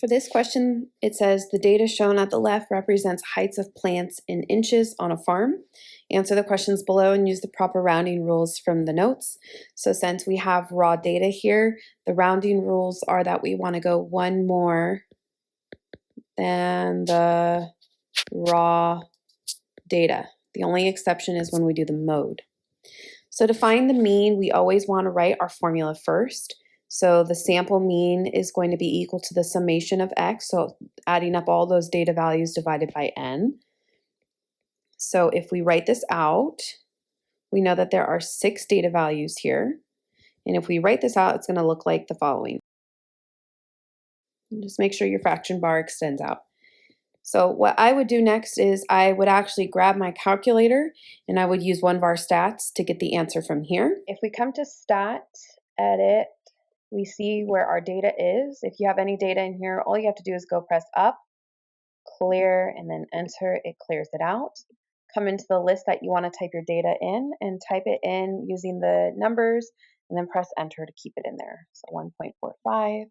For this question, it says the data shown at the left represents heights of plants in inches on a farm. Answer the questions below and use the proper rounding rules from the notes. So since we have raw data here, the rounding rules are that we want to go one more than the raw data. The only exception is when we do the mode. So to find the mean, we always want to write our formula first. So the sample mean is going to be equal to the summation of x, so adding up all those data values divided by n. So if we write this out, we know that there are 6 data values here. And if we write this out, it's going to look like the following. Just make sure your fraction bar extends out. So what I would do next is I would actually grab my calculator and I would use one var stats to get the answer from here. If we come to stat, edit, we see where our data is. If you have any data in here, all you have to do is go press up, clear, and then enter. It clears it out. Come into the list that you want to type your data in and type it in using the numbers and then press enter to keep it in there. So 1.45,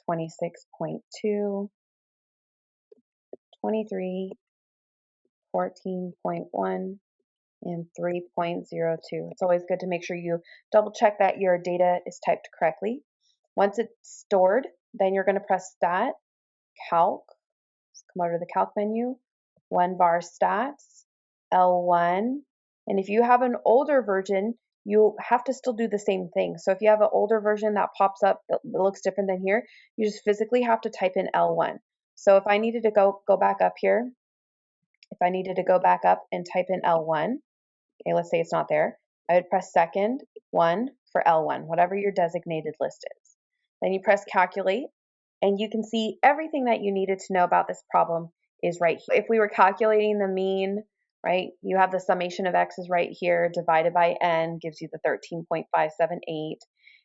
26.2, 23, 14.1, and 3.02. It's always good to make sure you double check that your data is typed correctly. Once it's stored, then you're going to press stat, calc, just come over to the calc menu, one var stats, L1, and if you have an older version, you have to still do the same thing. So if you have an older version that pops up that looks different than here, you just physically have to type in L1. So if I needed to go back up here, if I needed to go back up and type in L1, okay, let's say it's not there, I would press second 1 for L1, whatever your designated list is. Then you press calculate, and you can see everything that you needed to know about this problem is right here. If we were calculating the mean, right, you have the summation of x's right here, divided by n gives you the 13.578.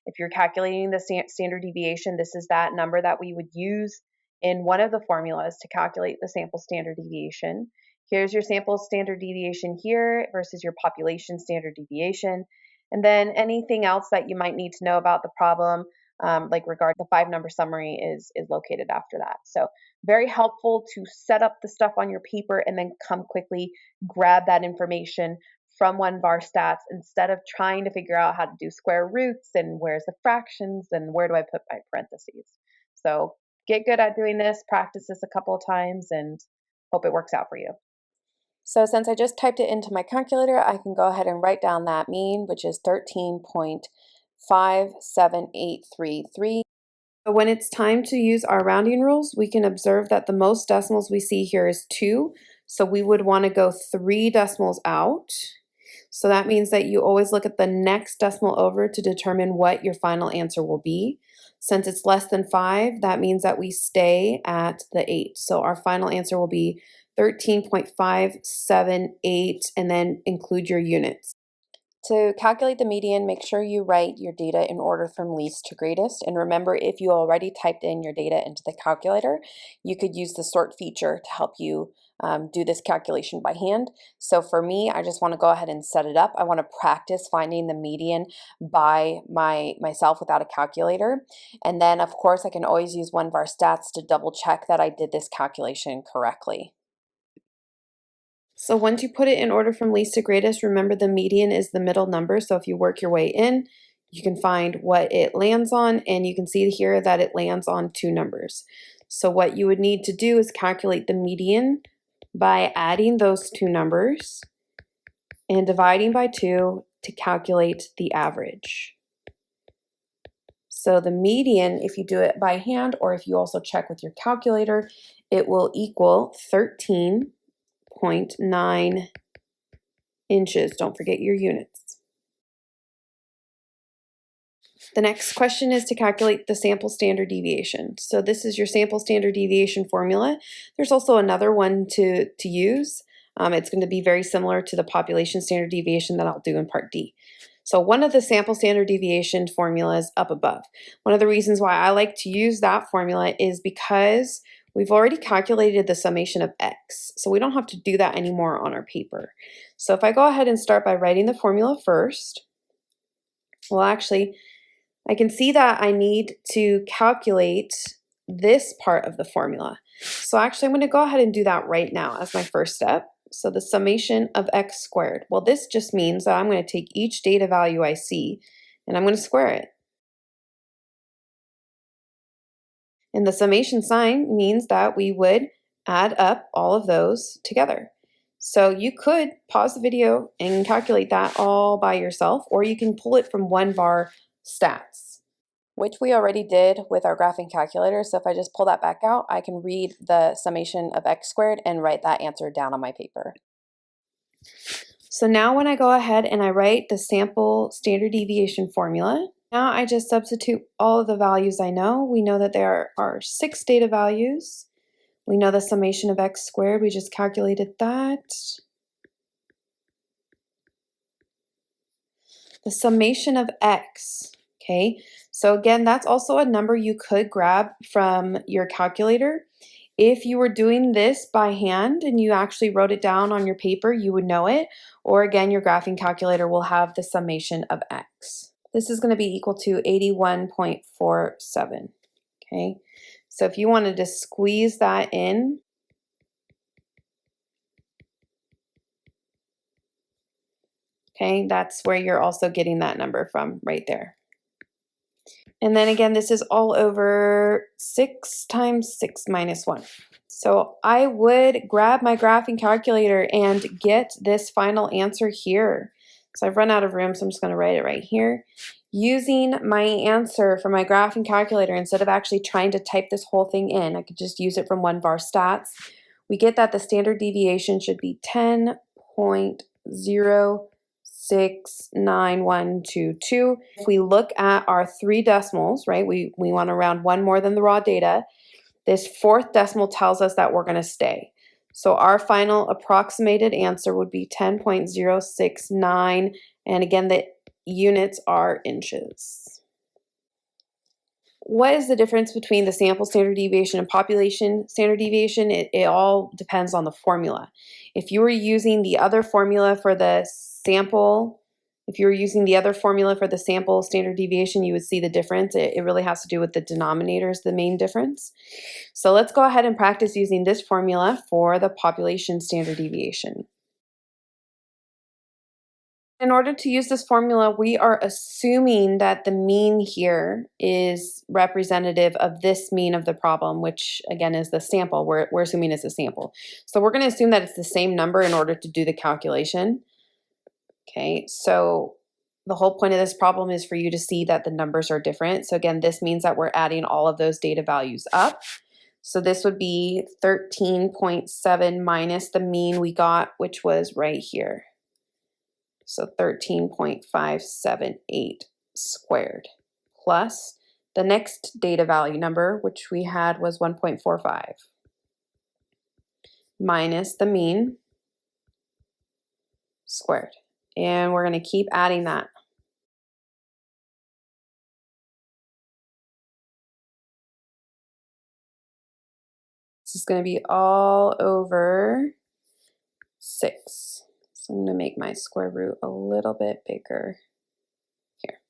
If you're calculating the standard deviation, this is that number that we would use in one of the formulas to calculate the sample standard deviation. Here's your sample standard deviation here versus your population standard deviation. And then anything else that you might need to know about the problem, like regarding the 5-number summary is located after that. So very helpful to set up the stuff on your paper and then come quickly grab that information from one var stats instead of trying to figure out how to do square roots and where's the fractions and where do I put my parentheses. So get good at doing this, practice this a couple of times, and hope it works out for you. So since I just typed it into my calculator, I can go ahead and write down that mean, which is 13.57833. So when it's time to use our rounding rules, we can observe that the most decimals we see here is 2. So we would want to go 3 decimals out. So that means that you always look at the next decimal over to determine what your final answer will be. Since it's less than 5, that means that we stay at the 8. So our final answer will be 13.578 and then include your units. To calculate the median, make sure you write your data in order from least to greatest. And remember, if you already typed in your data into the calculator, you could use the sort feature to help you do this calculation by hand. So for me, I just want to go ahead and set it up. I want to practice finding the median by myself without a calculator. And then, of course, I can always use one var stats to double check that I did this calculation correctly. So once you put it in order from least to greatest, remember the median is the middle number. So if you work your way in, you can find what it lands on, and you can see here that it lands on 2 numbers. So what you would need to do is calculate the median by adding those 2 numbers and dividing by 2 to calculate the average. So the median, if you do it by hand or if you also check with your calculator, it will equal 13.9 inches. Don't forget your units. The next question is to calculate the sample standard deviation. So this is your sample standard deviation formula. There's also another one to use. It's going to be very similar to the population standard deviation that I'll do in Part D. So one of the sample standard deviation formulas up above. One of the reasons why I like to use that formula is because we've already calculated the summation of x, so we don't have to do that anymore on our paper. So if I go ahead and start by writing the formula first, well, actually, I can see that I need to calculate this part of the formula. So actually, I'm going to go ahead and do that right now as my first step. So the summation of x squared. Well, this just means that I'm going to take each data value I see and I'm going to square it. And the summation sign means that we would add up all of those together. So you could pause the video and calculate that all by yourself, or you can pull it from one var stats, which we already did with our graphing calculator. So if I just pull that back out, I can read the summation of x squared and write that answer down on my paper. So now when I go ahead and I write the sample standard deviation formula, now I just substitute all of the values I know. We know that there are 6 data values. We know the summation of x squared, we just calculated that. The summation of x, okay? So again, that's also a number you could grab from your calculator. If you were doing this by hand and you actually wrote it down on your paper, you would know it. Or again, your graphing calculator will have the summation of x. This is going to be equal to 81.47, okay? So if you wanted to squeeze that in, okay, that's where you're also getting that number from right there. And then again, this is all over 6 times 6 minus 1. So I would grab my graphing calculator and get this final answer here. So I've run out of room, so I'm just going to write it right here. Using my answer from my graphing calculator, instead of actually trying to type this whole thing in, I could just use it from one var stats. We get that the standard deviation should be 10.069122. If we look at our 3 decimals, right, we want to round one more than the raw data. This 4th decimal tells us that we're going to stay. So our final approximated answer would be 10.069, and again, the units are inches. What is the difference between the sample standard deviation and population standard deviation? It all depends on the formula. If you were using the other formula for the sample, standard deviation, you would see the difference. It really has to do with the denominator is the main difference. So let's go ahead and practice using this formula for the population standard deviation. In order to use this formula, we are assuming that the mean here is representative of this mean of the problem, which again is the sample. We're assuming it's a sample. So we're going to assume that it's the same number in order to do the calculation. Okay, so the whole point of this problem is for you to see that the numbers are different. So again, this means that we're adding all of those data values up. So this would be 13.7 minus the mean we got, which was right here. So 13.578 squared plus the next data value number, which we had was 1.45, minus the mean squared. And we're going to keep adding that. This is going to be all over 6. So I'm going to make my square root a little bit bigger here.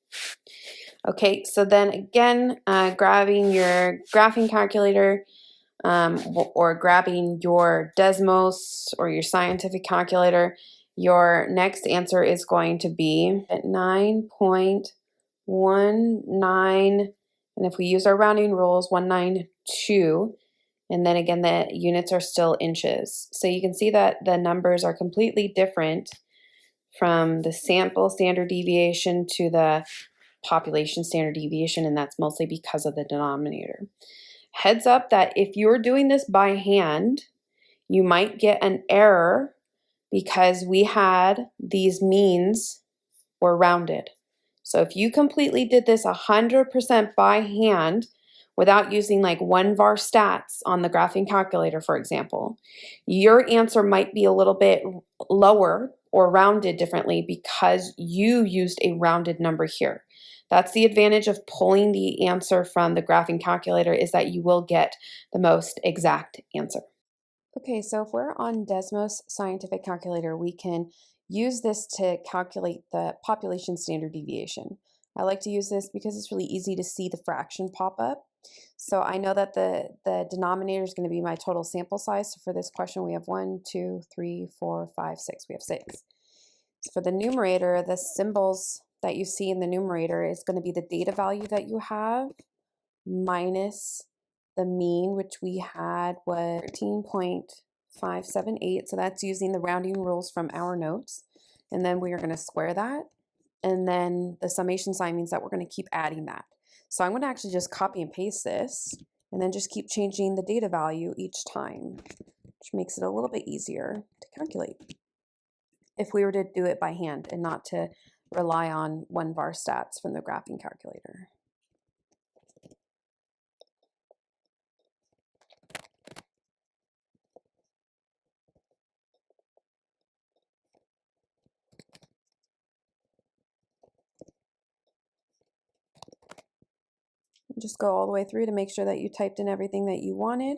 Okay, so then again, grabbing your graphing calculator or grabbing your Desmos or your scientific calculator, your next answer is going to be at 9.19, and if we use our rounding rules, 192. And then again, the units are still inches. So you can see that the numbers are completely different from the sample standard deviation to the population standard deviation, and that's mostly because of the denominator. Heads up that if you're doing this by hand, you might get an error because we had these means were rounded. So if you completely did this 100% by hand, without using like one var stats on the graphing calculator, for example, your answer might be a little bit lower or rounded differently because you used a rounded number here. That's the advantage of pulling the answer from the graphing calculator, is that you will get the most exact answer. Okay, so if we're on Desmos scientific calculator, we can use this to calculate the population standard deviation. I like to use this because it's really easy to see the fraction pop up. So I know that the denominator is going to be my total sample size. So for this question, we have 1, 2, 3, 4, 5, 6. We have 6. So for the numerator, the symbols that you see in the numerator is going to be the data value that you have minus the mean, which we had was 13.578. So that's using the rounding rules from our notes. And then we are going to square that. And then the summation sign means that we're going to keep adding that. So I'm going to actually just copy and paste this and then just keep changing the data value each time, which makes it a little bit easier to calculate if we were to do it by hand and not to rely on one var stats from the graphing calculator. Just go all the way through to make sure that you typed in everything that you wanted,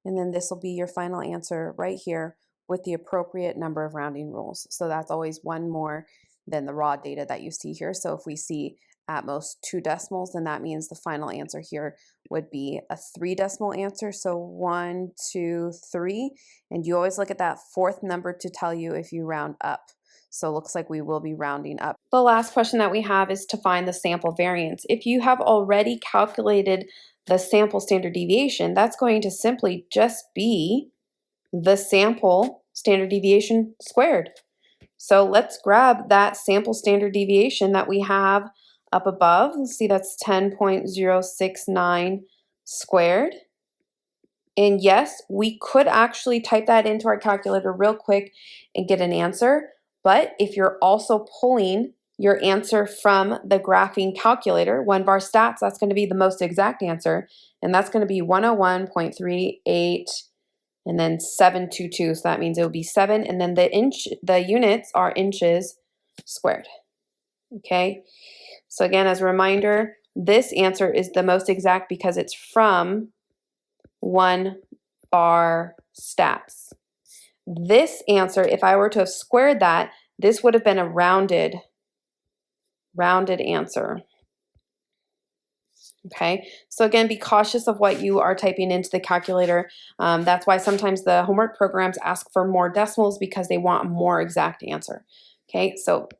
and then this will be your final answer right here with the appropriate number of rounding rules. So that's always one more than the raw data that you see here. So if we see at most 2 decimals, then that means the final answer here would be a 3 decimal answer. So 1, 2, 3, and you always look at that 4th number to tell you if you round up. So it looks like we will be rounding up. The last question that we have is to find the sample variance. If you have already calculated the sample standard deviation, that's going to simply just be the sample standard deviation squared. So let's grab that sample standard deviation that we have up above. Let's see, that's 10.069 squared. And yes, we could actually type that into our calculator real quick and get an answer. But if you're also pulling your answer from the graphing calculator, one var stats, that's going to be the most exact answer. And that's going to be 101.38 and then 722. So that means it would be 7. And then the units are inches squared. Okay. So again, as a reminder, this answer is the most exact because it's from one var stats. This answer, if I were to have squared that, this would have been a rounded answer. Okay, so again, be cautious of what you are typing into the calculator. That's why sometimes the homework programs ask for more decimals because they want a more exact answer. Okay, so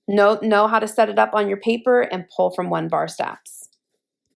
know how to set it up on your paper and pull from one var stats.